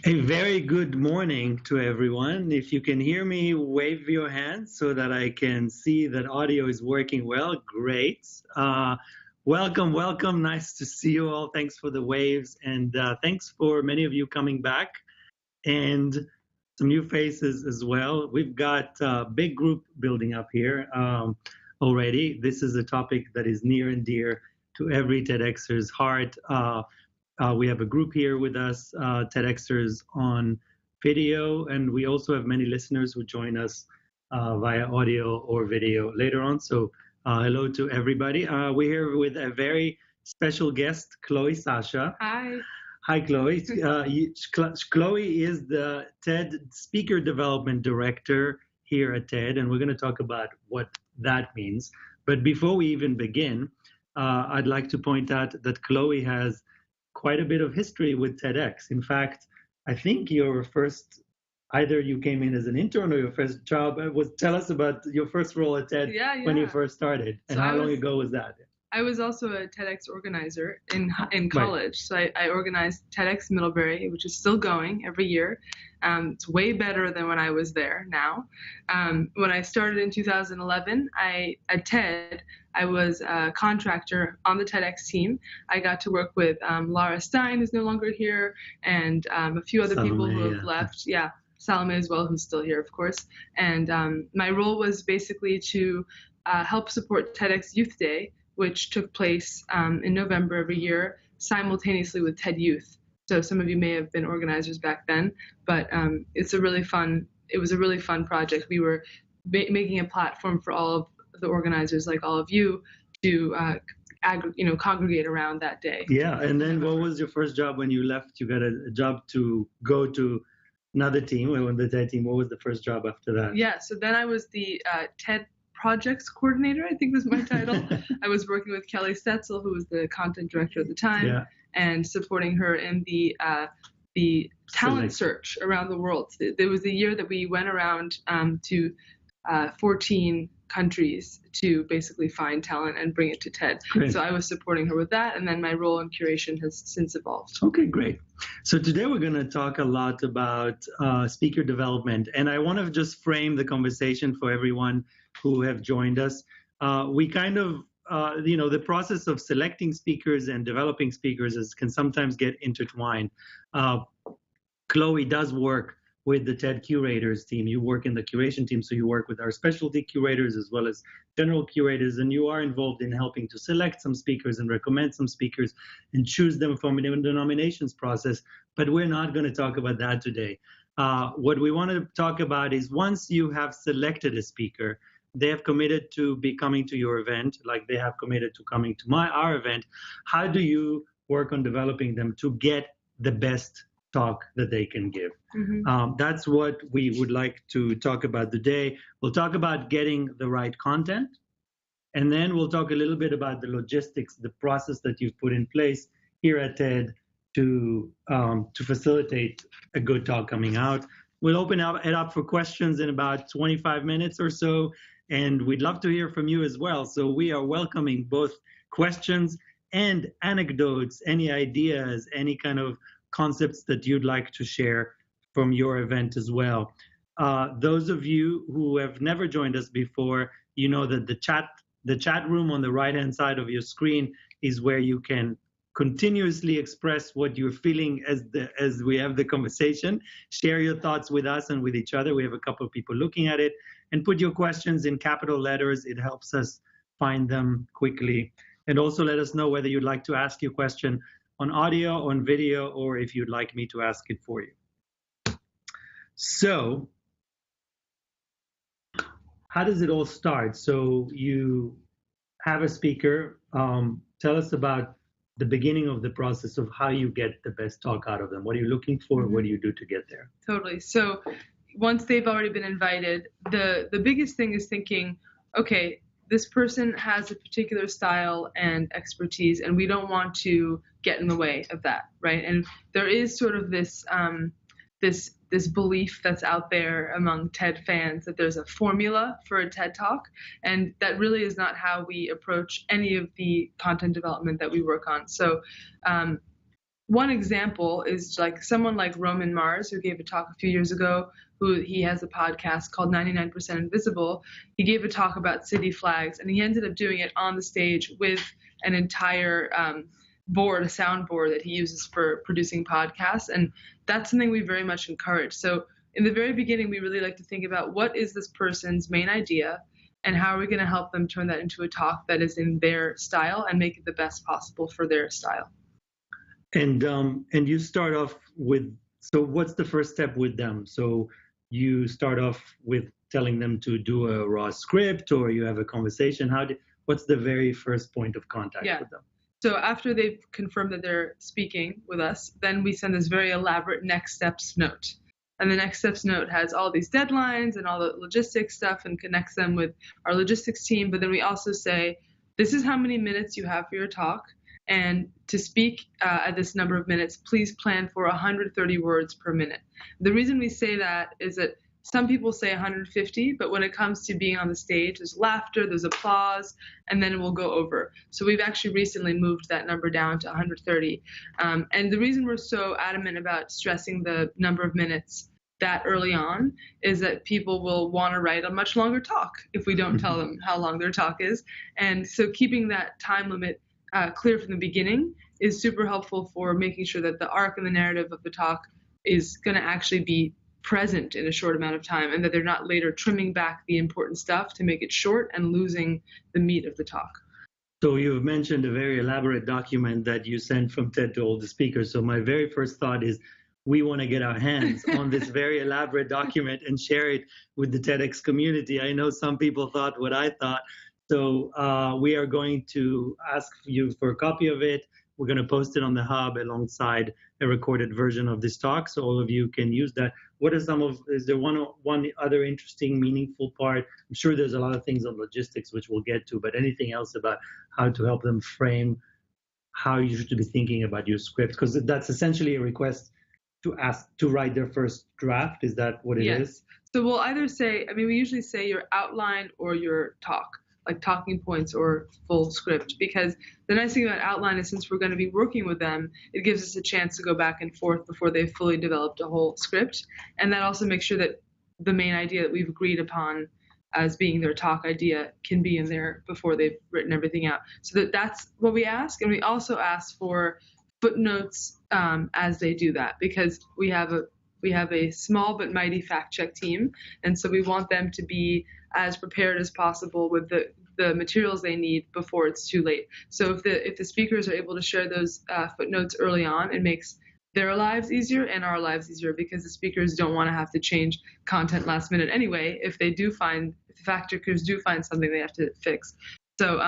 A very good morning to everyone. If you can hear me, wave your hands so that I can see that audio is working well. Great. Welcome, welcome. Nice to see you all. Thanks for the waves, and thanks for many of you coming back and some new faces as well. We've got a big group building up here already. This is a topic that is near and dear to every TEDxer's heart. We have a group here with us, TEDxers on video, and we also have many listeners who join us via audio or video later on. So hello to everybody. We're here with a very special guest, Cloe Shasha. Hi. Hi, Cloe. Cloe is the TED Speaker Development Director here at TED, and we're going to talk about what that means. But before we even begin, I'd like to point out that Cloe has quite a bit of history with TEDx. In fact, I think your first, either you came in as an intern or your first job was, tell us about your first role at TED when you first started, and so how long ago was that? I was also a TEDx organizer in college. Right. So I organized TEDx Middlebury, which is still going every year. It's way better than when I was there now. When I started in 2011, at TED, I was a contractor on the TEDx team. I got to work with Laura Stein, who's no longer here, and a few other people who have left. Yeah, Salome as well, who's still here, of course. And my role was basically to help support TEDx Youth Day, which took place in November every year, simultaneously with TED Youth. So some of you may have been organizers back then, but it was a really fun project. We were making a platform for all of the organizers, like all of you, to congregate around that day. Yeah, and then what was your first job when you left? You got a job to go to another team, when the TED team. What was the first job after that? Yeah, so then I was the TED Projects Coordinator, I think was my title. I was working with Kelly Stetzel, who was the content director at the time, and supporting her in the talent search around the world. There was a year that we went around to 14 countries to basically find talent and bring it to TED. Great. So I was supporting her with that, and then my role in curation has since evolved. Okay, great. So today we're going to talk a lot about speaker development, and I want to just frame the conversation for everyone who have joined us. We kind of, the process of selecting speakers and developing speakers can sometimes get intertwined. Cloe does work with the TED curators team. You work in the curation team, so you work with our specialty curators as well as general curators, and you are involved in helping to select some speakers and recommend some speakers and choose them from the nominations process. But we're not going to talk about that today. What we want to talk about is once you have selected a speaker, they have committed to be coming to your event, like they have committed to coming to our event. How do you work on developing them to get the best talk that they can give? Mm-hmm. That's what we would like to talk about today. We'll talk about getting the right content, and then we'll talk a little bit about the logistics, the process that you've put in place here at TED to facilitate a good talk coming out. We'll open it up for questions in about 25 minutes or so, and we'd love to hear from you as well. So we are welcoming both questions and anecdotes, any ideas, any kind of concepts that you'd like to share from your event as well. Those of you who have never joined us before, you know that the chat room on the right-hand side of your screen is where you can continuously express what you're feeling as we have the conversation. Share your thoughts with us and with each other. We have a couple of people looking at it, and put your questions in capital letters. It helps us find them quickly. And also let us know whether you'd like to ask your question on audio, on video, or if you'd like me to ask it for you. So how does it all start? So you have a speaker. Tell us about the beginning of the process of how you get the best talk out of them. What are you looking for? Mm-hmm. What do you do to get there? Totally. So once they've already been invited, the biggest thing is thinking, okay, this person has a particular style and expertise, and we don't want to get in the way of that, right? And there is sort of this this belief that's out there among TED fans that there's a formula for a TED Talk, and that really is not how we approach any of the content development that we work on. So one example is like someone like Roman Mars, who gave a talk a few years ago, he has a podcast called 99% Invisible. He gave a talk about city flags, and he ended up doing it on the stage with an entire board, a soundboard that he uses for producing podcasts. And that's something we very much encourage. So in the very beginning, we really like to think about what is this person's main idea, and how are we going to help them turn that into a talk that is in their style and make it the best possible for their style. And you start off with, so what's the first step with them? So you start off with telling them to do a raw script, or you have a conversation. What's the very first point of contact with them? So after they've confirmed that they're speaking with us, then we send this very elaborate next steps note. And the next steps note has all these deadlines and all the logistics stuff and connects them with our logistics team. But then we also say, this is how many minutes you have for your talk. And to speak at this number of minutes, please plan for 130 words per minute. The reason we say that is that some people say 150, but when it comes to being on the stage, there's laughter, there's applause, and then it will go over. So we've actually recently moved that number down to 130. And the reason we're so adamant about stressing the number of minutes that early on is that people will want to write a much longer talk if we don't tell them how long their talk is. And so keeping that time limit clear from the beginning is super helpful for making sure that the arc and the narrative of the talk is going to actually be present in a short amount of time, and that they're not later trimming back the important stuff to make it short and losing the meat of the talk. So you've mentioned a very elaborate document that you sent from TED to all the speakers. So my very first thought is we want to get our hands on this very elaborate document and share it with the TEDx community. I know some people thought what I thought. So we are going to ask you for a copy of it. We're going to post it on the hub alongside a recorded version of this talk, so all of you can use that. What are is there one other interesting, meaningful part? I'm sure there's a lot of things on logistics, which we'll get to, but anything else about how to help them frame how you should be thinking about your script? Because that's essentially a request to ask to write their first draft. Is that what it is? So we'll either say, we usually say your outline or your talk, like talking points or full script, because the nice thing about outline is since we're going to be working with them, it gives us a chance to go back and forth before they've fully developed a whole script. And that also makes sure that the main idea that we've agreed upon as being their talk idea can be in there before they've written everything out. So that's what we ask. And we also ask for footnotes as they do that, because we have a small but mighty fact check team. And so we want them to be as prepared as possible with the materials they need before it's too late. So if the speakers are able to share those footnotes early on, it makes their lives easier and our lives easier, because the speakers don't want to have to change content last minute anyway. If the fact checkers do find something they have to fix. So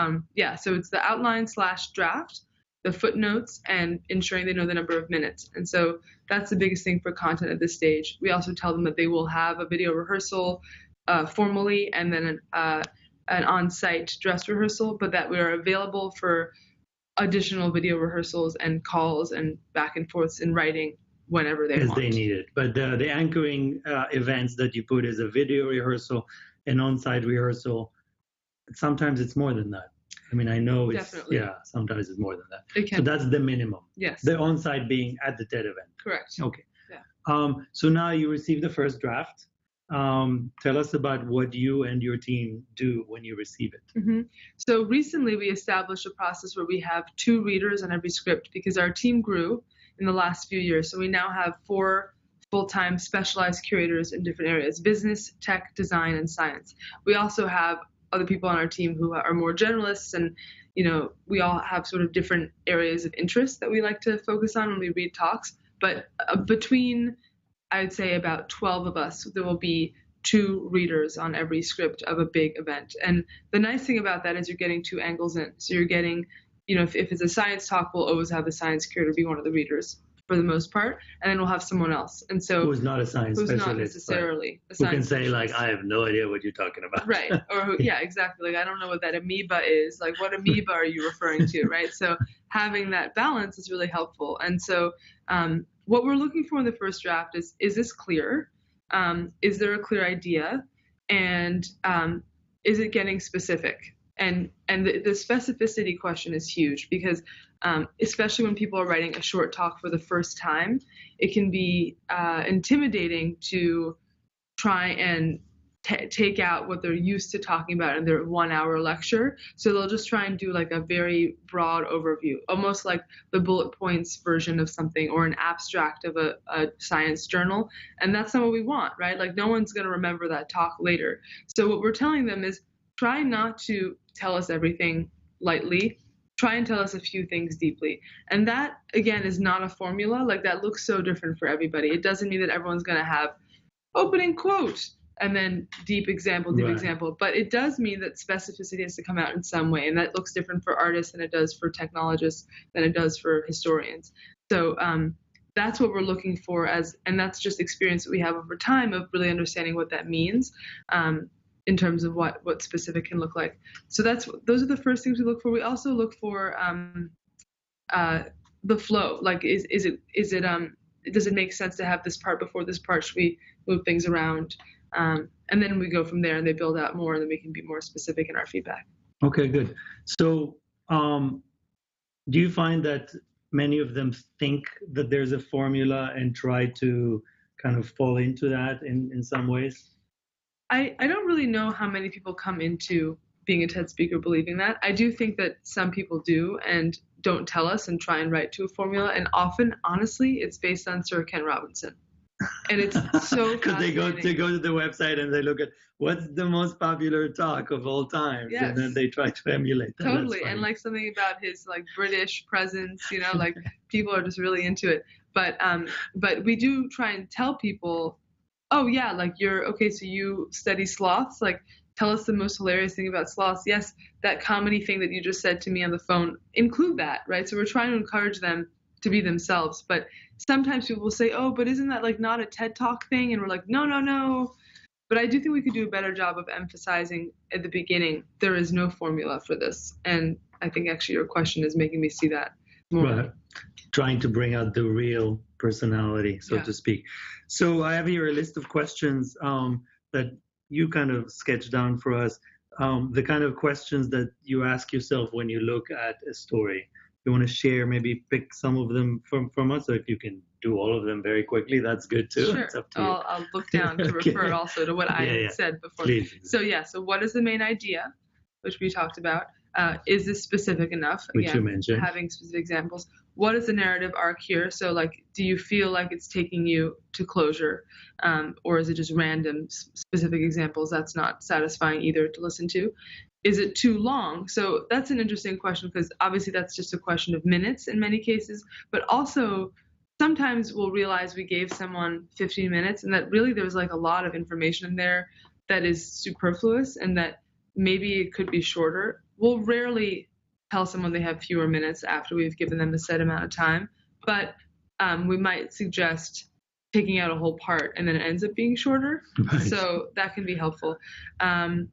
so it's the outline / draft, the footnotes, and ensuring they know the number of minutes. And so that's the biggest thing for content at this stage. We also tell them that they will have a video rehearsal formally, and then an on-site dress rehearsal, but that we are available for additional video rehearsals and calls and back and forths in writing whenever they want. As they need it. But the anchoring events that you put is a video rehearsal, an on-site rehearsal. Sometimes it's more than that. I know it's, Definitely. Sometimes it's more than that. It can. So that's the minimum. Yes. The on-site being at the TED event. Correct. Okay. Yeah. So now you receive the first draft. Tell us about what you and your team do when you receive it. Mm-hmm. So recently we established a process where we have 2 readers on every script, because our team grew in the last few years. So we now have 4 full-time specialized curators in different areas: business, tech, design, and science. We also have other people on our team who are more generalists, and we all have sort of different areas of interest that we like to focus on when we read talks. But between, I'd say, about 12 of us, there will be 2 readers on every script of a big event. And the nice thing about that is you're getting 2 angles in. So you're getting, if it's a science talk, we'll always have the science curator be one of the readers for the most part, and then we'll have someone else. And so who's not a science specialist, not necessarily a who science can say specialist. I have no idea what you're talking about. Right. Or exactly. I don't know what that amoeba is. Like, what amoeba are you referring to? Right. So having that balance is really helpful. And so what we're looking for in the first draft is this clear? Is there a clear idea? And is it getting specific? And the specificity question is huge because especially when people are writing a short talk for the first time, it can be intimidating to try and take out what they're used to talking about in their 1 hour lecture. So they'll just try and do like a very broad overview, almost like the bullet points version of something or an abstract of a science journal. And that's not what we want, right? Like no one's going to remember that talk later. So what we're telling them is try not to tell us everything lightly. Try and tell us a few things deeply. And that, again, is not a formula. Like that looks so different for everybody. It doesn't mean that everyone's going to have opening quote and then deep example, but it does mean that specificity has to come out in some way, and that looks different for artists than it does for technologists, than it does for historians. So that's what we're looking for and that's just experience that we have over time of really understanding what that means in terms of what specific can look like. So those are the first things we look for. We also look for the flow. Like does it make sense to have this part before this part? Should we move things around? And then we go from there and they build out more and then we can be more specific in our feedback. Okay, good. So do you find that many of them think that there's a formula and try to kind of fall into that in some ways? I don't really know how many people come into being a TED speaker believing that. I do think that some people do and don't tell us and try and write to a formula. And often, honestly, it's based on Sir Ken Robinson. And it's so because they go to the website and they look at what's the most popular talk of all time, yes. And then they try to emulate that. Totally, and like something about his like British presence, like people are just really into it. But we do try and tell people, oh yeah, like so you study sloths, like tell us the most hilarious thing about sloths. Yes, that comedy thing that you just said to me on the phone, include that, right? So we're trying to encourage them to be themselves. But sometimes people will say, oh, but isn't that like not a TED Talk thing? And we're like, no. But I do think we could do a better job of emphasizing at the beginning, there is no formula for this. And I think actually your question is making me see that more. Right. Trying to bring out the real personality, so to speak. So I have here a list of questions that you kind of sketched down for us, the kind of questions that you ask yourself when you look at a story. You want to share, maybe pick some of them from us, or if you can do all of them very quickly, that's good too. Sure. It's up to you. I'll look down to refer also to what I said before. Please. So what is the main idea, which we talked about? Is this specific enough? Which you mentioned. Having specific examples. What is the narrative arc here? So like, do you feel like it's taking you to closure? Or is it just random specific examples? That's not satisfying either to listen to. Is it too long? So that's an interesting question because obviously that's just a question of minutes in many cases, but also sometimes we'll realize we gave someone 15 minutes and that really there's like a lot of information in there that is superfluous and that maybe it could be shorter. We'll rarely tell someone they have fewer minutes after we've given them a set amount of time, but we might suggest taking out a whole part and then it ends up being shorter. Right. So that can be helpful. And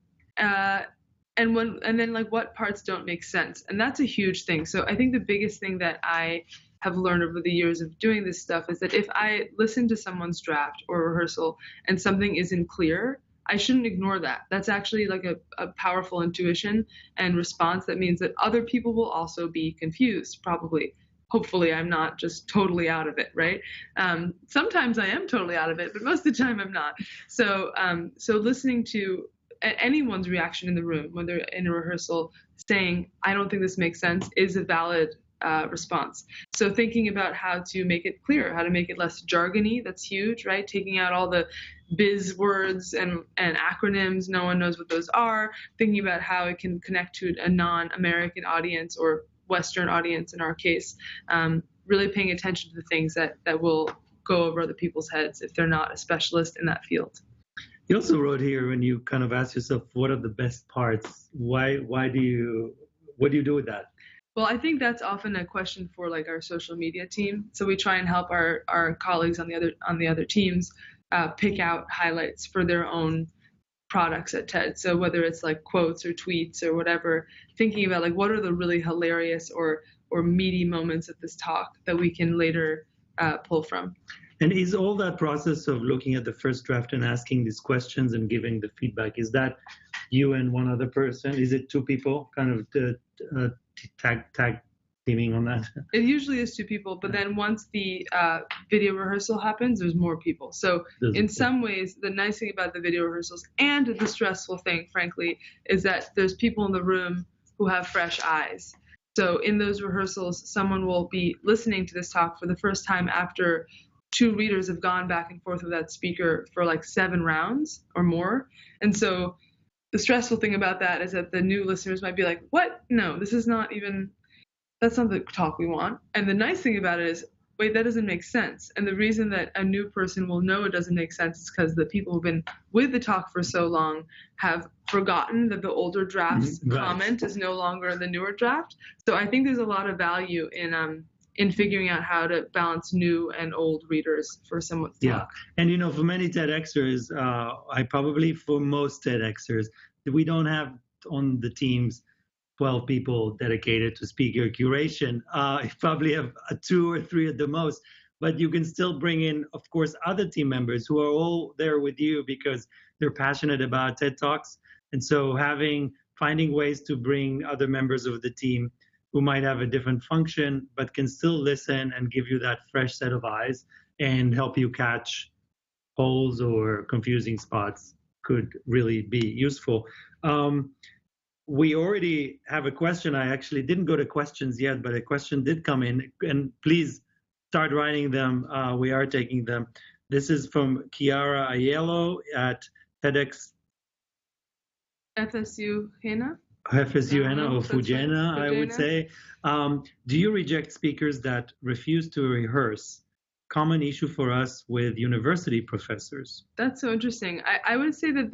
then like what parts don't make sense. And that's a huge thing. So I think the biggest thing that I have learned over the years of doing this stuff is that if I listen to someone's draft or rehearsal and something isn't clear, I shouldn't ignore that. That's actually like a powerful intuition and response that means that other people will also be confused, probably. Hopefully I'm not just totally out of it, right? Sometimes I am totally out of it, but most of the time I'm not. So listening to anyone's reaction in the room when they're in a rehearsal saying, I don't think this makes sense, is a valid response. So thinking about how to make it clear, how to make it less jargony, that's huge, right? Taking out all the biz words and acronyms, no one knows what those are. Thinking about how it can connect to a non-American audience or Western audience in our case. Really paying attention to the things that will go over other people's heads if they're not a specialist in that field. You also wrote here when you kind of ask yourself, what are the best parts? What do you do with that? Well, I think that's often a question for like our social media team. So we try and help our colleagues on the other teams pick out highlights for their own products at TED. So whether it's like quotes or tweets or whatever, thinking about like what are the really hilarious or meaty moments of this talk that we can later pull from. And is all that process of looking at the first draft and asking these questions and giving the feedback, is that you and one other person? Is it two people kind of tag teaming on that? It usually is two people, but then once the video rehearsal happens, there's more people. So in some ways, the nice thing about the video rehearsals and the stressful thing, frankly, is that there's people in the room who have fresh eyes. So in those rehearsals, someone will be listening to this talk for the first time after two readers have gone back and forth with that speaker for like 7 rounds or more. And so the stressful thing about that is that the new listeners might be like, what? No, this is not even, that's not the talk we want. And the nice thing about it is, wait, that doesn't make sense. And the reason that a new person will know it doesn't make sense is because the people who've been with the talk for so long have forgotten that the older draft's comment is no longer the newer draft. So I think there's a lot of value in figuring out how to balance new and old readers for someone's talk. And for many TEDxers, for most TEDxers, we don't have on the teams 12 people dedicated to speaker curation. You probably have 2 or 3 at the most, but you can still bring in, of course, other team members who are all there with you because they're passionate about TED Talks. And so finding ways to bring other members of the team who might have a different function, but can still listen and give you that fresh set of eyes and help you catch holes or confusing spots could really be useful. We already have a question. I actually didn't go to questions yet, but a question did come in, and please start writing them. We are taking them. This is from Kiara Aiello at TEDx. FSU Hena? FSU Hena or Fujena, I would say. Do you reject speakers that refuse to rehearse? Common issue for us with university professors. That's so interesting. I would say that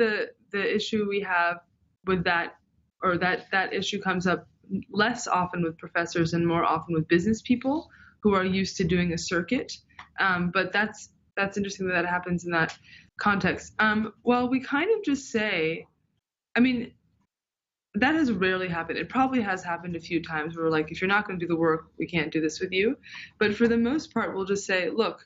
the issue we have with that, or that issue comes up less often with professors and more often with business people who are used to doing a circuit. But that's interesting that happens in that context. Well, we kind of just say, that has rarely happened. It probably has happened a few times where we're like, if you're not going to do the work, we can't do this with you. But for the most part, we'll just say, look,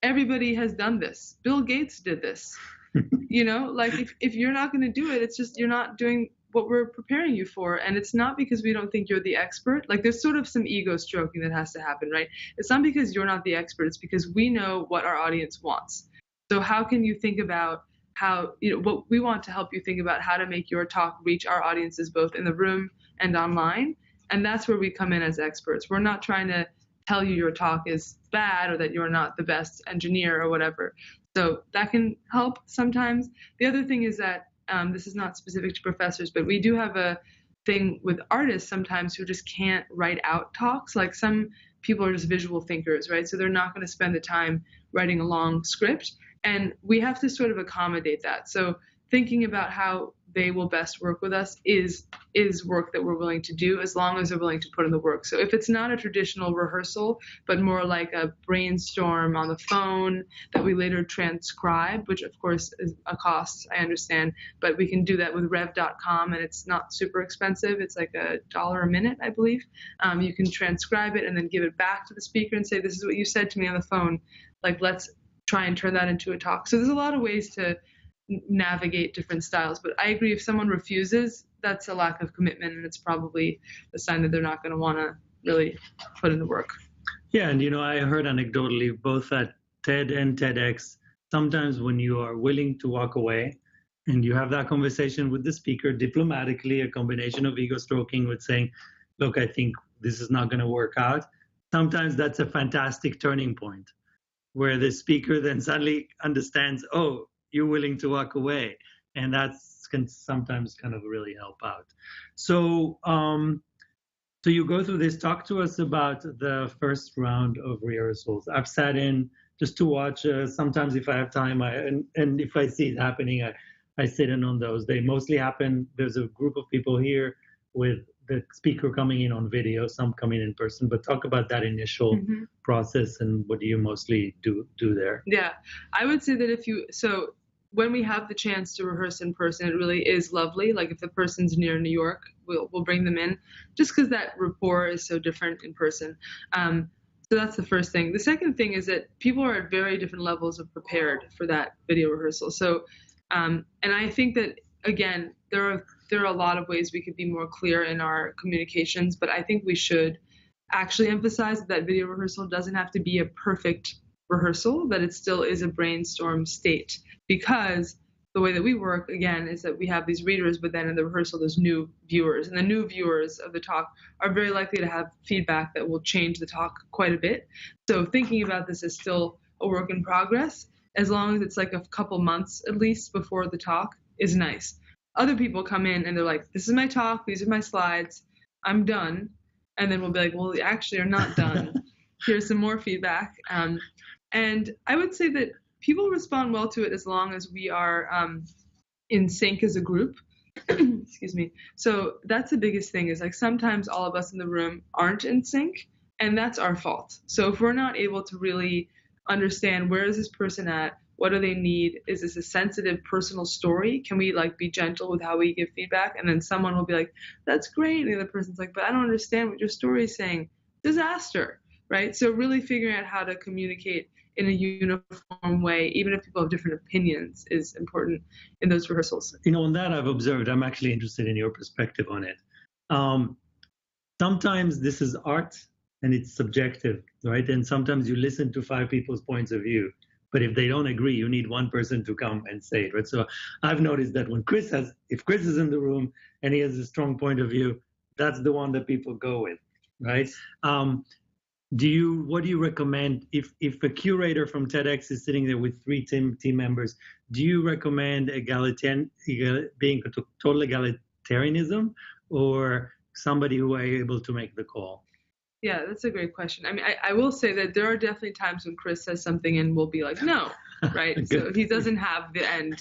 everybody has done this. Bill Gates did this. If you're not going to do it, it's just you're not doing what we're preparing you for. And it's not because we don't think you're the expert. Like there's sort of some ego stroking that has to happen, right? It's not because you're not the expert. It's because we know what our audience wants. So how can you think about how, what we want to help you think about how to make your talk reach our audiences both in the room and online. And that's where we come in as experts. We're not trying to tell you your talk is bad or that you're not the best engineer or whatever. So that can help sometimes. The other thing is that this is not specific to professors, but we do have a thing with artists sometimes who just can't write out talks. Like some people are just visual thinkers, right? So they're not going to spend the time writing a long script. And we have to sort of accommodate that. So thinking about how they will best work with us is work that we're willing to do as long as they're willing to put in the work. So if it's not a traditional rehearsal, but more like a brainstorm on the phone that we later transcribe, which of course is a cost, I understand, but we can do that with rev.com and it's not super expensive. It's like $1 a minute, I believe. You can transcribe it and then give it back to the speaker and say, this is what you said to me on the phone. Like, let's try and turn that into a talk. So there's a lot of ways to navigate different styles, but I agree if someone refuses, that's a lack of commitment and it's probably a sign that they're not going to want to really put in the work. Yeah, and I heard anecdotally both at TED and TEDx, sometimes when you are willing to walk away and you have that conversation with the speaker diplomatically, a combination of ego stroking with saying, look, I think this is not going to work out. Sometimes that's a fantastic turning point where the speaker then suddenly understands, oh, you're willing to walk away. And that can sometimes kind of really help out. So so you go through this. Talk to us about the first round of rehearsals. I've sat in just to watch. Sometimes if I have time, and if I see it happening, I sit in on those. They mostly happen. There's a group of people here with the speaker coming in on video, some coming in person, but talk about that initial process and what do you mostly do there? Yeah, I would say that when we have the chance to rehearse in person, it really is lovely. Like if the person's near New York, we'll bring them in just because that rapport is so different in person. So that's the first thing. The second thing is that people are at very different levels of prepared for that video rehearsal. So, and I think that again, there are a lot of ways we could be more clear in our communications, but I think we should actually emphasize that video rehearsal doesn't have to be a perfect rehearsal, that it still is a brainstorm state, because the way that we work, again, is that we have these readers, but then in the rehearsal there's new viewers, and the new viewers of the talk are very likely to have feedback that will change the talk quite a bit. So thinking about this as still a work in progress, as long as it's like a couple months at least before the talk, is nice. Other people come in and they're like, this is my talk, these are my slides, I'm done. And then we'll be like, well, actually, you're not done. Here's some more feedback. And I would say that people respond well to it as long as we are in sync as a group. Excuse me. So that's the biggest thing, is like sometimes all of us in the room aren't in sync, and that's our fault. So if we're not able to really understand, where is this person at? What do they need? Is this a sensitive personal story? Can we like be gentle with how we give feedback? And then someone will be like, that's great. And the other person's like, but I don't understand what your story is saying. Disaster, right? So really figuring out how to communicate in a uniform way, even if people have different opinions, is important in those rehearsals. On that I've observed, I'm actually interested in your perspective on it. Sometimes this is art and it's subjective, right? And sometimes you listen to 5 people's points of view. But if they don't agree, you need one person to come and say it, right? So I've noticed that if Chris is in the room and he has a strong point of view, that's the one that people go with, right? What do you recommend if a curator from TEDx is sitting there with 3 team members? Do you recommend being total egalitarianism, or somebody who are able to make the call? Yeah, that's a great question. I mean, I will say that there are definitely times when Chris says something and we'll be like, no, right? So he doesn't have the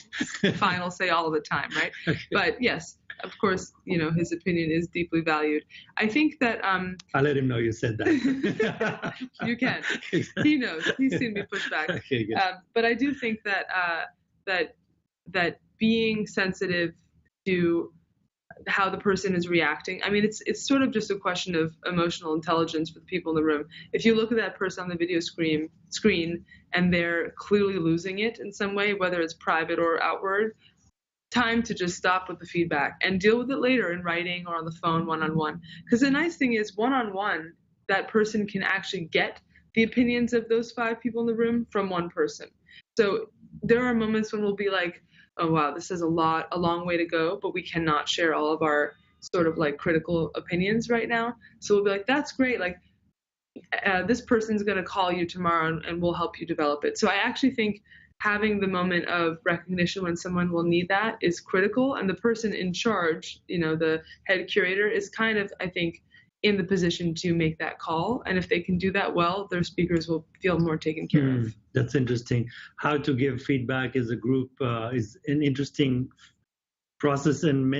final say all the time, right? Okay. But yes, of course, his opinion is deeply valued. I think that I'll let him know you said that. You can. He knows. He's seen me push back. Okay, good. But I do think that that being sensitive to how the person is reacting. I mean, it's sort of just a question of emotional intelligence for the people in the room. If you look at that person on the video screen and they're clearly losing it in some way, whether it's private or outward, time to just stop with the feedback and deal with it later in writing or on the phone one-on-one. Because the nice thing is, one-on-one, that person can actually get the opinions of those 5 people in the room from one person. So there are moments when we'll be like, oh wow, this is a long way to go, but we cannot share all of our sort of like critical opinions right now. So we'll be like, that's great. Like this person's going to call you tomorrow and we'll help you develop it. So I actually think having the moment of recognition when someone will need that is critical. And the person in charge, the head curator, is kind of, I think, in the position to make that call. And if they can do that well, their speakers will feel more taken care of. That's interesting. How to give feedback as a group is an interesting process, and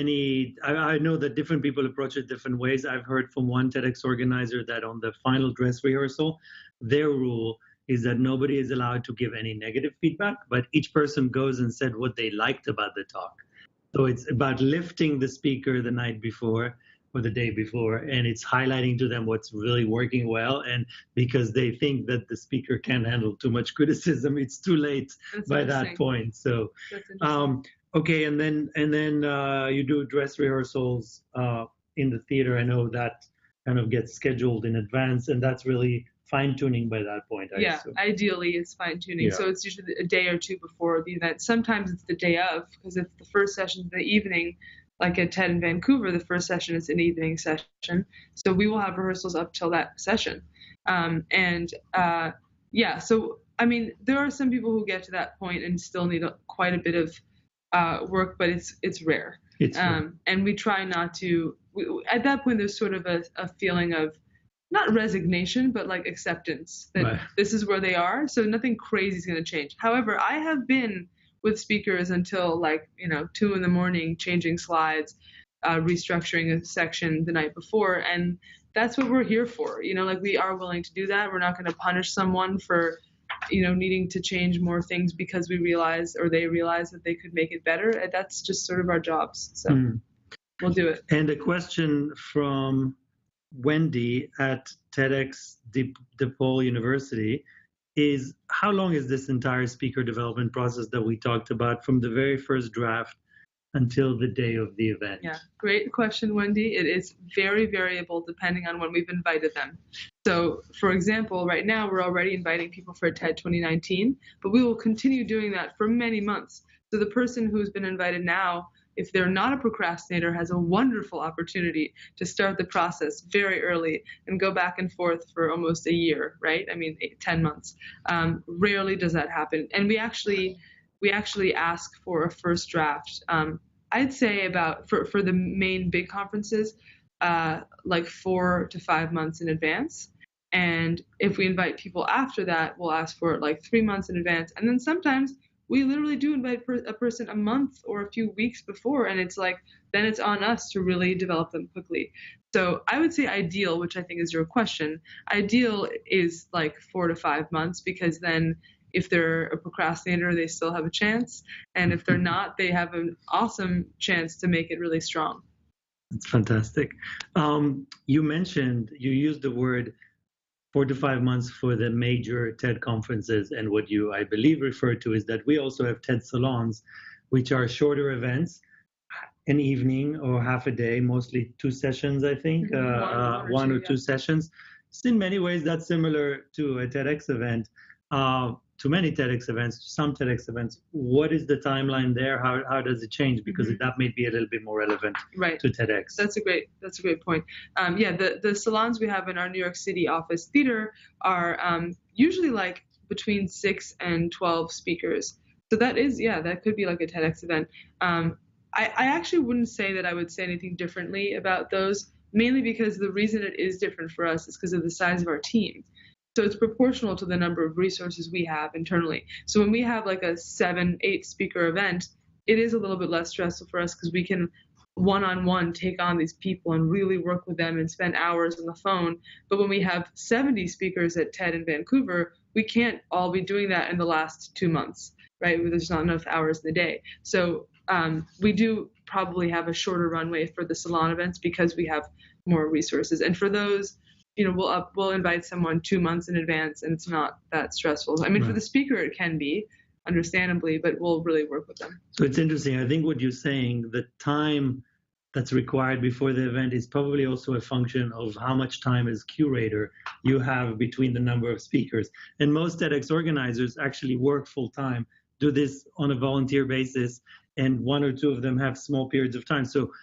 I know that different people approach it different ways. I've heard from one TEDx organizer that on the final dress rehearsal, their rule is that nobody is allowed to give any negative feedback, but each person goes and said what they liked about the talk. So it's about lifting the speaker the night before or the day before, and it's highlighting to them what's really working well. And because they think that the speaker can't handle too much criticism, it's too late by that point. So, okay, and then you do dress rehearsals in the theater. I know that kind of gets scheduled in advance, and that's really fine-tuning by that point. Yeah, ideally it's fine-tuning. Yeah. So it's usually a day or two before the event. Sometimes it's the day of, because if the first session is the evening, like at TED in Vancouver, the first session is an evening session. So we will have rehearsals up till that session. So, I mean, there are some people who get to that point and still need quite a bit of work, but it's rare. And we try not to, at that point, there's sort of a feeling of, not resignation, but like acceptance that This is where they are. So nothing crazy is going to change. However, I have been with speakers until 2 a.m, changing slides, restructuring a section the night before. And that's what we're here for. We are willing to do that. We're not going to punish someone for, needing to change more things because we realize, or they realize, that they could make it better. And that's just sort of our jobs. So we'll do it. And a question from Wendy at TEDx DePaul University is, how long is this entire speaker development process that we talked about, from the very first draft until the day of the event? Yeah, great question, Wendy. It is very variable depending on when we've invited them. So, for example, right now we're already inviting people for TED 2019, but we will continue doing that for many months. So the person who's been invited now, if they're not a procrastinator, has a wonderful opportunity to start the process very early and go back and forth for almost a year, right? I mean, 10 months. Rarely does that happen. And we actually ask for a first draft. I'd say about for the main big conferences, like 4 to 5 months in advance. And if we invite people after that, we'll ask for it like 3 months in advance. And then sometimes we literally do invite a person a month or a few weeks before, and it's like, then it's on us to really develop them quickly. So I would say ideal, which I think is your question, ideal is like 4 to 5 months, because then if they're a procrastinator, they still have a chance. And if they're not, they have an awesome chance to make it really strong. That's fantastic. You used the word 4 to 5 months for the major TED conferences. And what you, I believe, refer to is that we also have TED salons, which are shorter events, an evening or half a day, mostly 2 sessions, I think, one or two sessions. So in many ways, that's similar to a TEDx event. To many TEDx events, some TEDx events, what is the timeline there? How does it change? Because that may be a little bit more relevant to TEDx. That's a great point. The salons we have in our New York City office theater are usually like between 6 and 12 speakers. So that could be like a TEDx event. I actually wouldn't say that I would say anything differently about those, mainly because the reason it is different for us is because of the size of our team. So it's proportional to the number of resources we have internally. So when we have like a 7-8 speaker event, it is a little bit less stressful for us because we can one-on-one take on these people and really work with them and spend hours on the phone. But when we have 70 speakers at TED in Vancouver, we can't all be doing that in the last 2 months, right? There's not enough hours in the day. So we do probably have a shorter runway for the salon events because we have more resources. And for those, we'll invite someone 2 months in advance, and it's not that stressful. I mean, for the speaker, it can be, understandably, but we'll really work with them. So it's interesting. I think what you're saying, the time that's required before the event is probably also a function of how much time as curator you have between the number of speakers. And most TEDx organizers actually work full time, do this on a volunteer basis, and 1 or 2 of them have small periods of time. So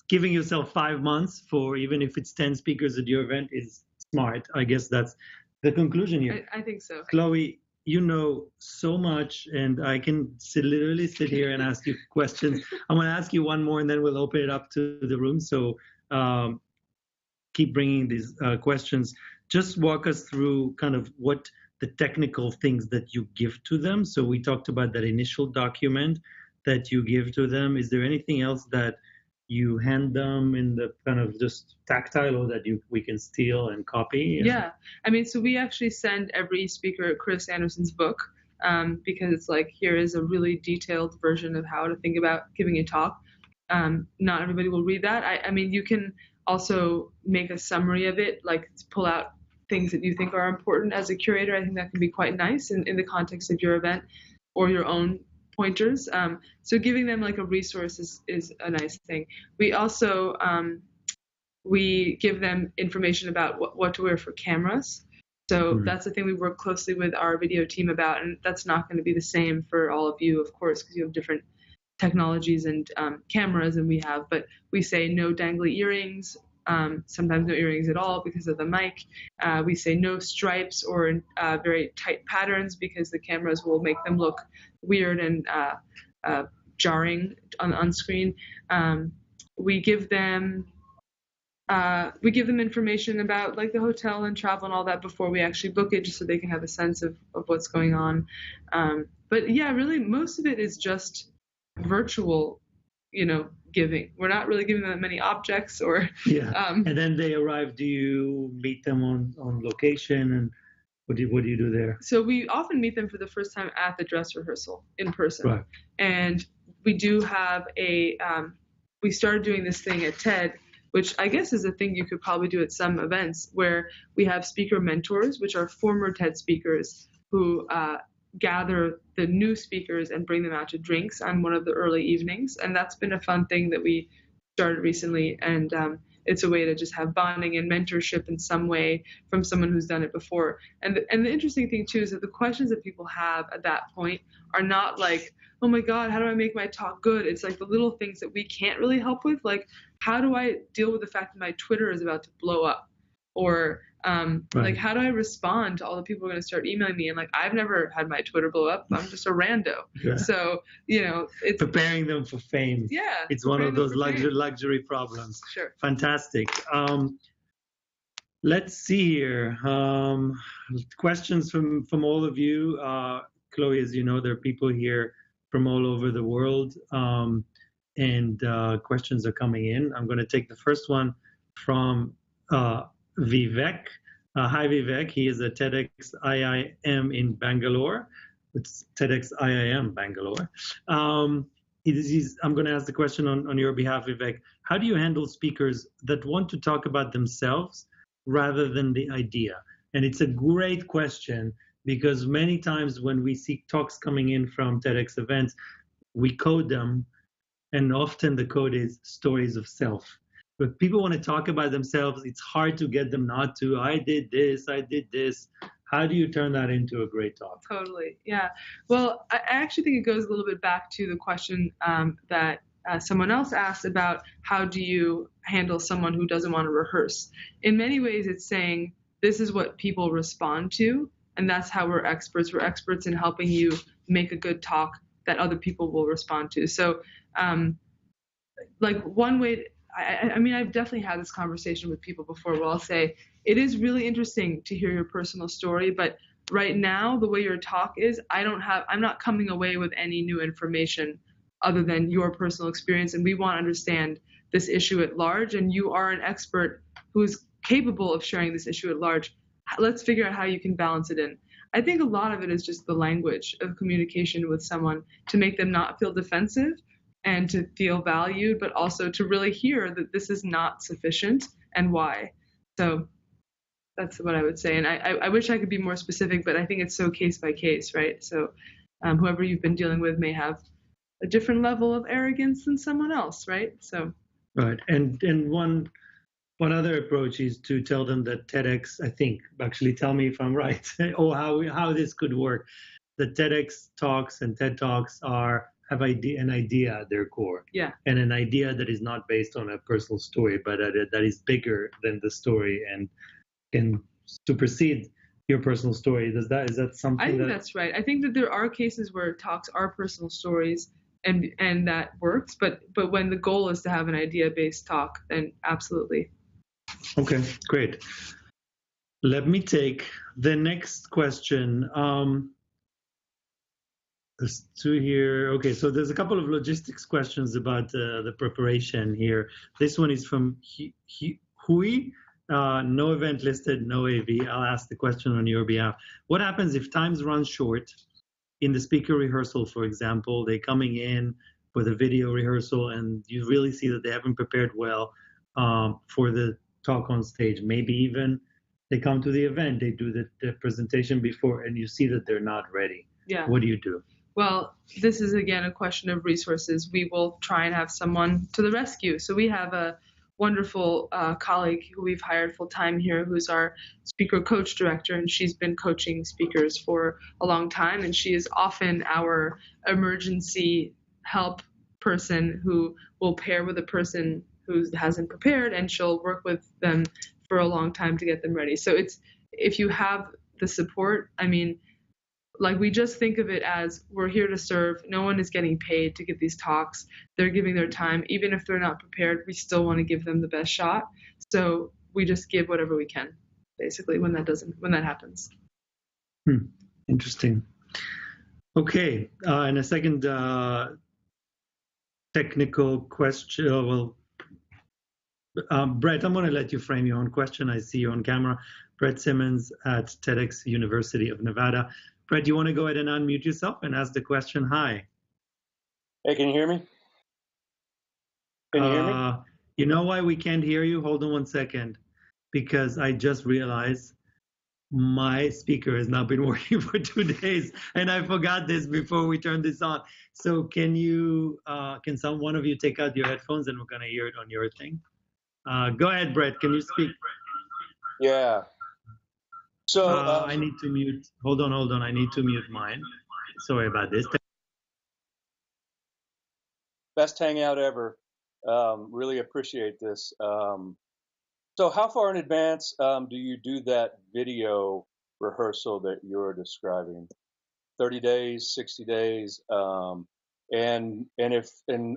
giving yourself 5 months for even if it's 10 speakers at your event is smart. I guess that's the conclusion here. I think so. Chloe, you know so much, and I can literally sit here and ask you questions. I'm going to ask you one more, and then we'll open it up to the room. So keep bringing these questions. Just walk us through kind of what the technical things that you give to them. So we talked about that initial document that you give to them. Is there anything else that you hand them in the kind of just tactile, or that we can steal and copy? Yeah. I mean, so we actually send every speaker Chris Anderson's book because it's like, here is a really detailed version of how to think about giving a talk. Not everybody will read that. I mean, you can also make a summary of it, like pull out things that you think are important as a curator. I think that can be quite nice in the context of your event or your own pointers. So giving them like a resource is a nice thing. We also we give them information about what to wear for cameras. So that's the thing we work closely with our video team about, and that's not going to be the same for all of you, of course, because you have different technologies and cameras than we have. But we say no dangly earrings, sometimes no earrings at all because of the mic. We say no stripes or very tight patterns because the cameras will make them look weird and jarring on screen. We give them information about like the hotel and travel and all that before we actually book it, just so they can have a sense of what's going on. But yeah, really most of it is just virtual, giving. We're not really giving them many objects or. And then they arrive. Do you meet them on location, and what do you do there? So we often meet them for the first time at the dress rehearsal in person. Right. And we do have we started doing this thing at TED, which I guess is a thing you could probably do at some events, where we have speaker mentors, which are former TED speakers who gather the new speakers and bring them out to drinks on one of the early evenings. And that's been a fun thing that we started recently. And it's a way to just have bonding and mentorship in some way from someone who's done it before. And the interesting thing too is that the questions that people have at that point are not like, oh my God, how do I make my talk good? It's like the little things that we can't really help with. Like, how do I deal with the fact that my Twitter is about to blow up? Or like, how do I respond to all the people who are going to start emailing me? And like, I've never had my Twitter blow up. I'm just a rando. Yeah. So, it's preparing them for fame. Yeah. It's one of those luxury problems. Sure. Fantastic. Let's see here. Questions from all of you. Chloe, as you know, there are people here from all over the world, and questions are coming in. I'm going to take the first one from Vivek. Hi, Vivek. He is a TEDx IIM in Bangalore. It's TEDx IIM Bangalore. I'm going to ask the question on your behalf, Vivek. How do you handle speakers that want to talk about themselves rather than the idea? And it's a great question, because many times when we see talks coming in from TEDx events, we code them, and often the code is stories of self. But people want to talk about themselves. It's hard to get them not to. I did this. How do you turn that into a great talk? Totally. Yeah. Well, I actually think it goes a little bit back to the question that someone else asked about how do you handle someone who doesn't want to rehearse. In many ways, it's saying this is what people respond to, and that's how we're experts. We're experts in helping you make a good talk that other people will respond to. So, like one way, I mean, I've definitely had this conversation with people before where I'll say, it is really interesting to hear your personal story, but right now, the way your talk is, I'm not coming away with any new information other than your personal experience. And we want to understand this issue at large. And you are an expert who's capable of sharing this issue at large. Let's figure out how you can balance it in. I think a lot of it is just the language of communication with someone to make them not feel defensive and to feel valued, but also to really hear that this is not sufficient and why. So that's what I would say. And I wish I could be more specific, but I think it's so case by case, right? So whoever you've been dealing with may have a different level of arrogance than someone else, right? So. Right. And one other approach is to tell them that TEDx, I think, actually tell me if I'm right, or how this could work. The TEDx talks and TED Talks have an idea at their core. Yeah. And an idea that is not based on a personal story, but that is bigger than the story and can supersede your personal story. Is that something? I think that's right. I think that there are cases where talks are personal stories and that works, but when the goal is to have an idea-based talk, then absolutely. Okay, great. Let me take the next question. There's two here. Okay, so there's a couple of logistics questions about the preparation here. This one is from Hui. No event listed, no AV. I'll ask the question on your behalf. What happens if times run short in the speaker rehearsal, for example? They're coming in for the video rehearsal and you really see that they haven't prepared well for the talk on stage. Maybe even they come to the event, they do the presentation before, and you see that they're not ready. Yeah. What do you do? Well, this is, again, a question of resources. We will try and have someone to the rescue. So we have a wonderful colleague who we've hired full-time here, who's our speaker coach director, and she's been coaching speakers for a long time, and she is often our emergency help person who will pair with a person who hasn't prepared, and she'll work with them for a long time to get them ready. So if you have the support, I mean, like, we just think of it as we're here to serve. No one is getting paid to give these talks. They're giving their time. Even if they're not prepared, we still want to give them the best shot. So we just give whatever we can, basically, when that happens. Interesting. Okay. And a second technical question. Brett, I'm going to let you frame your own question. I see you on camera. Brett Simmons at TEDx University of Nevada. Brett, do you want to go ahead and unmute yourself and ask the question? Hi. Hey, can you hear me? Can you hear me? You know why we can't hear you? Hold on one second. Because I just realized My speaker has not been working for 2 days, and I forgot this before we turned this on. So can one of you take out your headphones and we're gonna hear it on your thing? Go ahead, Brett. Can you speak? Yeah. So I need to mute. Hold on. I need to mute mine. Sorry about this. best hangout ever. Really appreciate this. So how far in advance do you do that video rehearsal that you're describing? 30 days, 60 days, and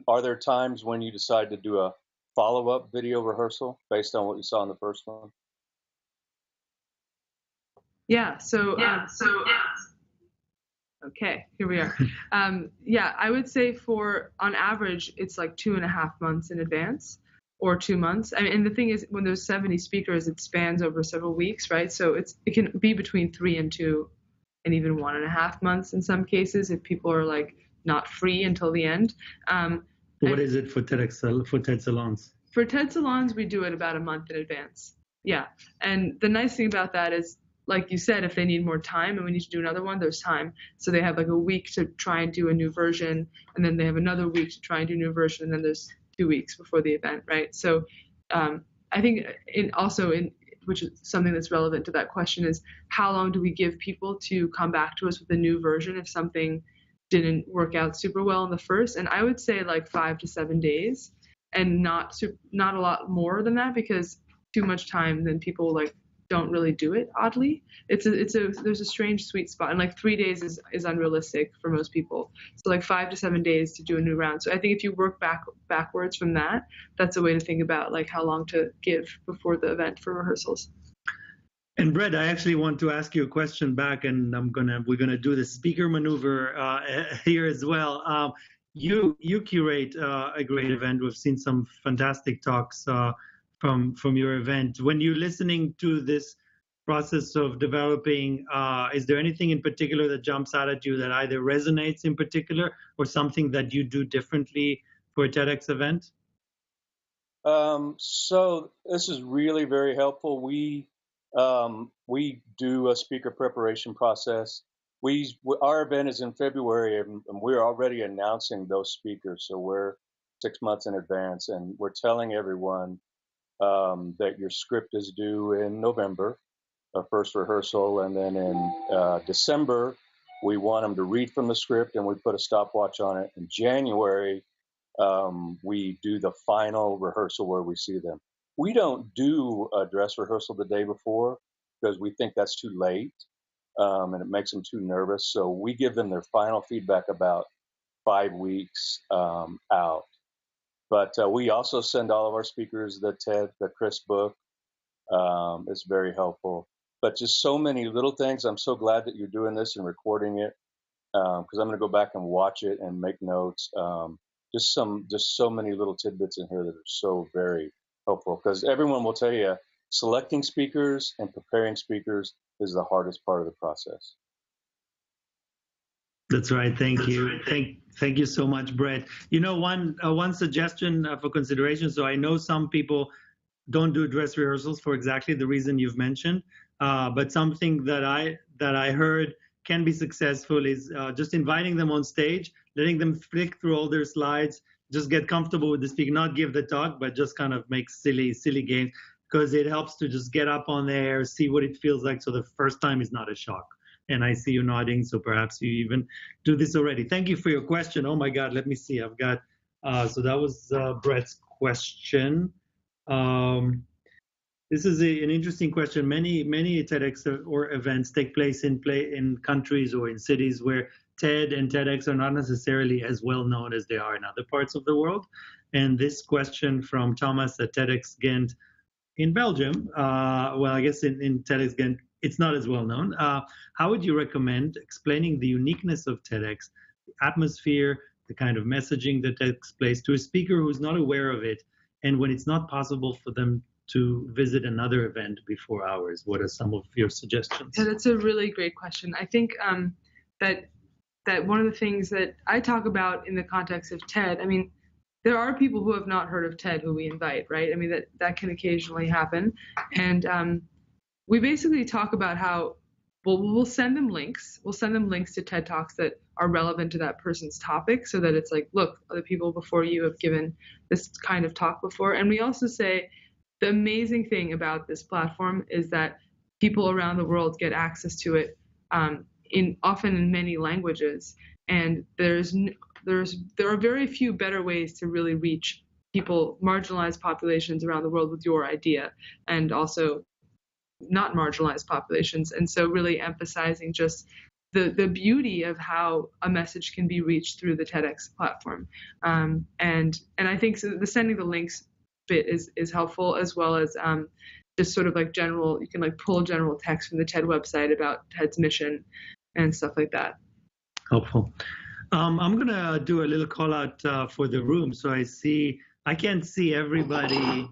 are there times when you decide to do a follow-up video rehearsal based on what you saw in the first one? Yeah. Okay, here we are. Yeah, I would say on average, it's like 2.5 months in advance or 2 months. I mean, and the thing is, when there's 70 speakers, it spans over several weeks, right? So it can be between 3 and 2 and even 1.5 months in some cases if people are like not free until the end. What is it for TED Salons? For TED Salons, we do it about a month in advance. Yeah, and the nice thing about that is, like you said, if they need more time and we need to do another one, there's time. So they have like a week to try and do a new version, and then they have another week to try and do a new version, and then there's 2 weeks before the event, right? So I think which is something that's relevant to that question, is how long do we give people to come back to us with a new version if something didn't work out super well in the first? And I would say like 5 to 7 days, and not a lot more than that, because too much time, then people like don't really do it. Oddly, there's a strange sweet spot, and like 3 days is unrealistic for most people. So like 5 to 7 days to do a new round. So I think if you work backwards from that, that's a way to think about like how long to give before the event for rehearsals. And Brett, I actually want to ask you a question back, and we're gonna do the speaker maneuver here as well. You curate a great event. We've seen some fantastic talks from your event. When you're listening to this process of developing, is there anything in particular that jumps out at you that either resonates in particular or something that you do differently for a TEDx event? So this is really very helpful. We do a speaker preparation process. Our event is in February, and we're already announcing those speakers. So we're 6 months in advance, and we're telling everyone that your script is due in November, a first rehearsal, and then in December, we want them to read from the script, and we put a stopwatch on it. In January, we do the final rehearsal where we see them. We don't do a dress rehearsal the day before because we think that's too late, and it makes them too nervous. So we give them their final feedback about 5 weeks out. But we also send all of our speakers the Chris book. It's very helpful. But just so many little things. I'm so glad that you're doing this and recording it, because I'm going to go back and watch it and make notes. Just so many little tidbits in here that are so very helpful. Because everyone will tell you, selecting speakers and preparing speakers is the hardest part of the process. That's right. Thank you. Thank you so much, Brett. You know, one suggestion for consideration. So I know some people don't do dress rehearsals for exactly the reason you've mentioned, but something that I heard can be successful is just inviting them on stage, letting them flick through all their slides, just get comfortable with the speaker, not give the talk, but just kind of make silly games, because it helps to just get up on there, see what it feels like, so the first time is not a shock. And I see you nodding, so perhaps you even do this already. Thank you for your question. Oh my God, let me see. I've got, so that was Brett's question. This is an interesting question. Many TEDx or events take place in countries or in cities where TED and TEDx are not necessarily as well known as they are in other parts of the world. And this question from Thomas at TEDx Ghent in Belgium, well, I guess in TEDx Ghent, it's not as well known. How would you recommend explaining the uniqueness of TEDx, the atmosphere, the kind of messaging that takes place to a speaker who's not aware of it, and when it's not possible for them to visit another event before ours? What are some of your suggestions? Yeah, that's a really great question. I think that one of the things that I talk about in the context of TED, I mean, there are people who have not heard of TED who we invite, right? I mean, that can occasionally happen. And we basically talk about how we'll send them links. We'll send them links to TED Talks that are relevant to that person's topic, so that it's like, look, other people before you have given this kind of talk before. And we also say the amazing thing about this platform is that people around the world get access to it, often in many languages. And there are very few better ways to really reach people, marginalized populations around the world with your idea, and also not marginalized populations. And so really emphasizing just the beauty of how a message can be reached through the TEDx platform. And I think the sending the links bit is helpful, as well as just sort of like general, you can like pull general text from the TED website about TED's mission and stuff like that. Helpful. I'm going to do a little call out for the room. So I can't see everybody.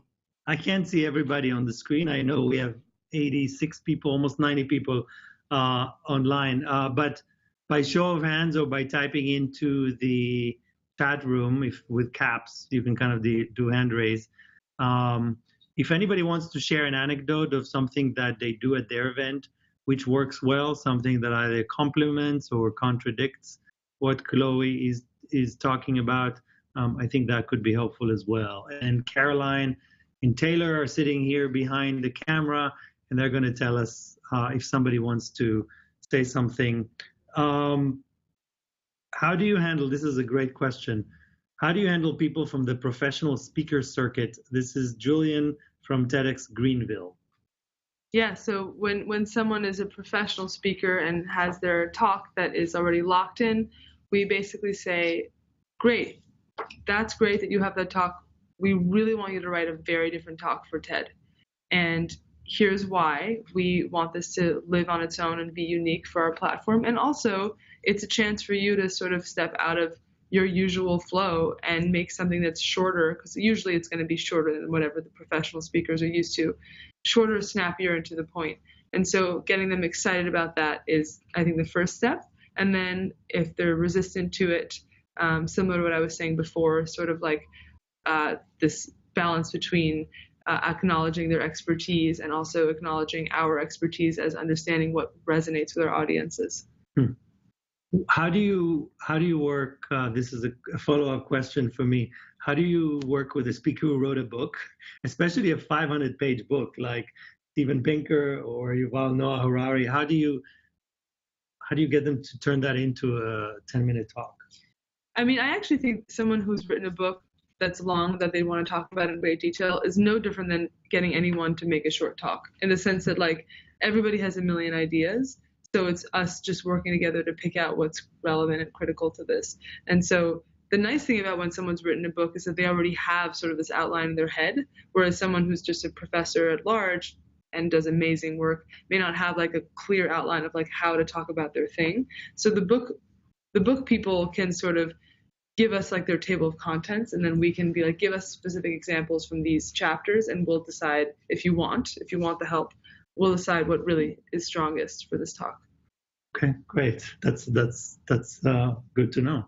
I can't see everybody on the screen. I know we have 86 people, almost 90 people online. But by show of hands or by typing into the chat room, if with caps, you can kind of do hand raise. If anybody wants to share an anecdote of something that they do at their event, which works well, something that either complements or contradicts what Chloe is talking about, I think that could be helpful as well. And Caroline and Taylor are sitting here behind the camera, and they're going to tell us if somebody wants to say something. How do you handle, this is a great question, how do you handle people from the professional speaker circuit? This is Julian from TEDx Greenville. Yeah, so when someone is a professional speaker and has their talk that is already locked in, we basically say, great, that's great that you have that talk. We really want you to write a very different talk for TED. And here's why. We want this to live on its own and be unique for our platform. And also, it's a chance for you to sort of step out of your usual flow and make something that's shorter, because usually it's going to be shorter than whatever the professional speakers are used to, shorter, snappier, and to the point. And so getting them excited about that is, I think, the first step. And then if they're resistant to it, similar to what I was saying before, sort of like this balance between acknowledging their expertise and also acknowledging our expertise as understanding what resonates with our audiences. How do you work? This is a follow-up question for me. How do you work with a speaker who wrote a book, especially a 500-page book like Steven Pinker or Yuval Noah Harari? How do you get them to turn that into a 10-minute talk? I mean, I actually think someone who's written a book that's long that they want to talk about in great detail is no different than getting anyone to make a short talk, in the sense that like everybody has a million ideas. So it's us just working together to pick out what's relevant and critical to this. And so the nice thing about when someone's written a book is that they already have sort of this outline in their head, whereas someone who's just a professor at large and does amazing work may not have like a clear outline of like how to talk about their thing. So the book people can sort of give us like their table of contents, and then we can be like, give us specific examples from these chapters, and we'll decide if you want the help, we'll decide what really is strongest for this talk. Okay, great. That's good to know.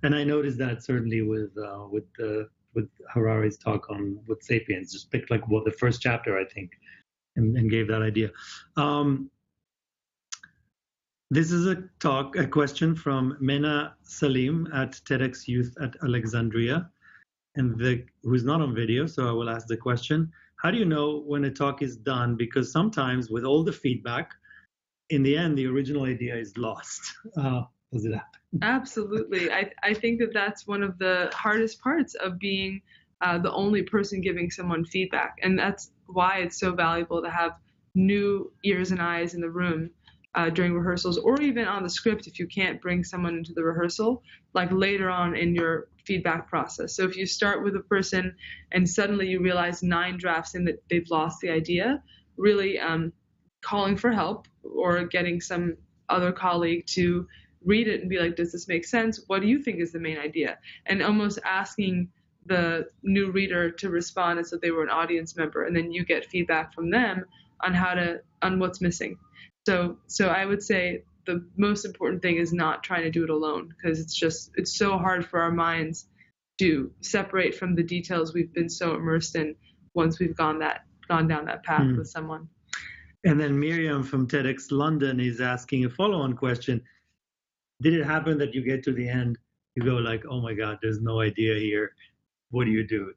And I noticed that certainly with Harari's talk on with Sapiens, just picked like the first chapter, I think, and gave that idea. This is a question from Mena Salim at TEDx Youth at Alexandria, and who's not on video, so I will ask the question. How do you know when a talk is done? Because sometimes with all the feedback, in the end, the original idea is lost. Does it happen? Absolutely. I think that's one of the hardest parts of being the only person giving someone feedback. And that's why it's so valuable to have new ears and eyes in the room during rehearsals, or even on the script if you can't bring someone into the rehearsal, like later on in your feedback process. So if you start with a person and suddenly you realize 9 drafts in that they've lost the idea, really calling for help or getting some other colleague to read it and be like, does this make sense? What do you think is the main idea? And almost asking the new reader to respond as if they were an audience member, and then you get feedback from them on what's missing. So I would say the most important thing is not trying to do it alone, because it's so hard for our minds to separate from the details we've been so immersed in once we've gone down that path with someone. And then Miriam from TEDx London is asking a follow-on question. Did it happen that you get to the end, you go like, oh my God, there's no idea here. What do you do?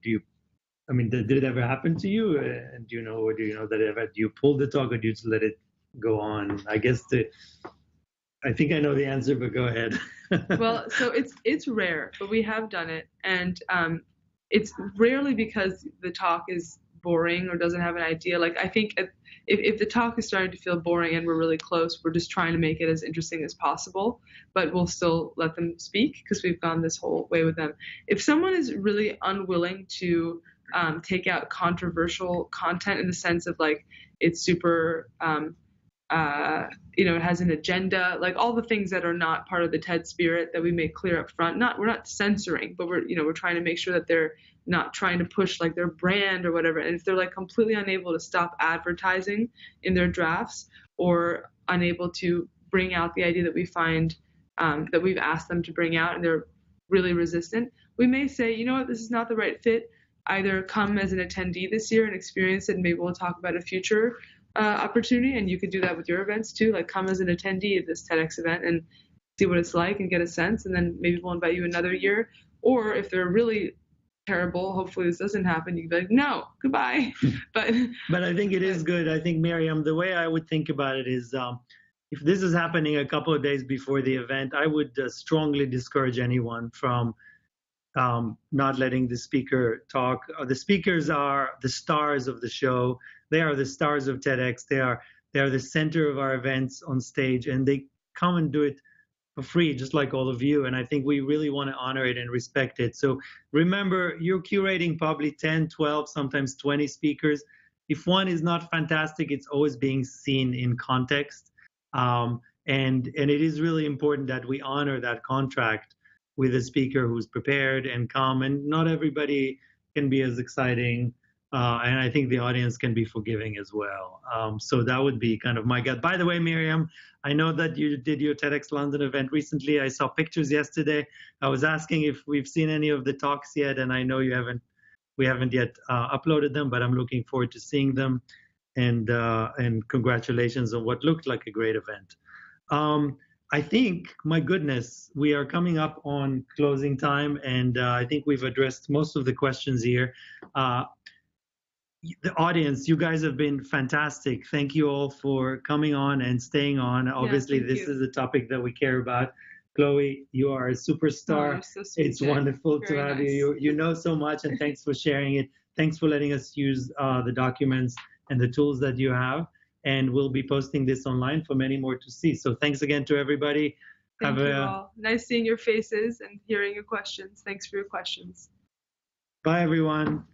I mean, did it ever happen to you? And do you know that ever, do you pull the talk or do you just let it go on? I think I know the answer, but go ahead. Well, so it's rare, but we have done it. And it's rarely because the talk is boring or doesn't have an idea. Like, I think if the talk is starting to feel boring and we're really close, we're just trying to make it as interesting as possible, but we'll still let them speak because we've gone this whole way with them. If someone is really unwilling to take out controversial content in the sense of like it's super it has an agenda, like all the things that are not part of the TED spirit that we make clear up front. We're not censoring, but we're trying to make sure that they're not trying to push like their brand or whatever. And if they're like completely unable to stop advertising in their drafts or unable to bring out the idea that we find that we've asked them to bring out and they're really resistant, we may say, you know what, this is not the right fit. Either come as an attendee this year and experience it, and maybe we'll talk about a future opportunity. And you could do that with your events too, like come as an attendee at this TEDx event and see what it's like and get a sense, and then maybe we'll invite you another year. Or if they're really terrible, hopefully this doesn't happen, you can be like, no, goodbye. But I think it is good. I think, Miriam, the way I would think about it is if this is happening a couple of days before the event, I would strongly discourage anyone from not letting the speaker talk. The speakers are the stars of the show. They are the stars of TEDx. They are the center of our events on stage, and they come and do it for free, just like all of you. And I think we really want to honor it and respect it. So remember, you're curating probably 10, 12, sometimes 20 speakers. If one is not fantastic, it's always being seen in context. And it is really important that we honor that contract with a speaker who's prepared and calm. And not everybody can be as exciting. And I think the audience can be forgiving as well. So that would be kind of my gut. By the way, Miriam, I know that you did your TEDx London event recently. I saw pictures yesterday. I was asking if we've seen any of the talks yet, and I know we haven't yet uploaded them, but I'm looking forward to seeing them. And congratulations on what looked like a great event. I think, my goodness, we are coming up on closing time, and I think we've addressed most of the questions here. The audience, you guys have been fantastic. Thank you all for coming on and staying on. Obviously, this is a topic that we care about. Chloe, you are a superstar. Oh, so sweet, it's wonderful to have you. You know so much, and thanks for sharing it. Thanks for letting us use the documents and the tools that you have. And we'll be posting this online for many more to see. So thanks again to everybody. Thank you all. Nice seeing your faces and hearing your questions. Thanks for your questions. Bye, everyone.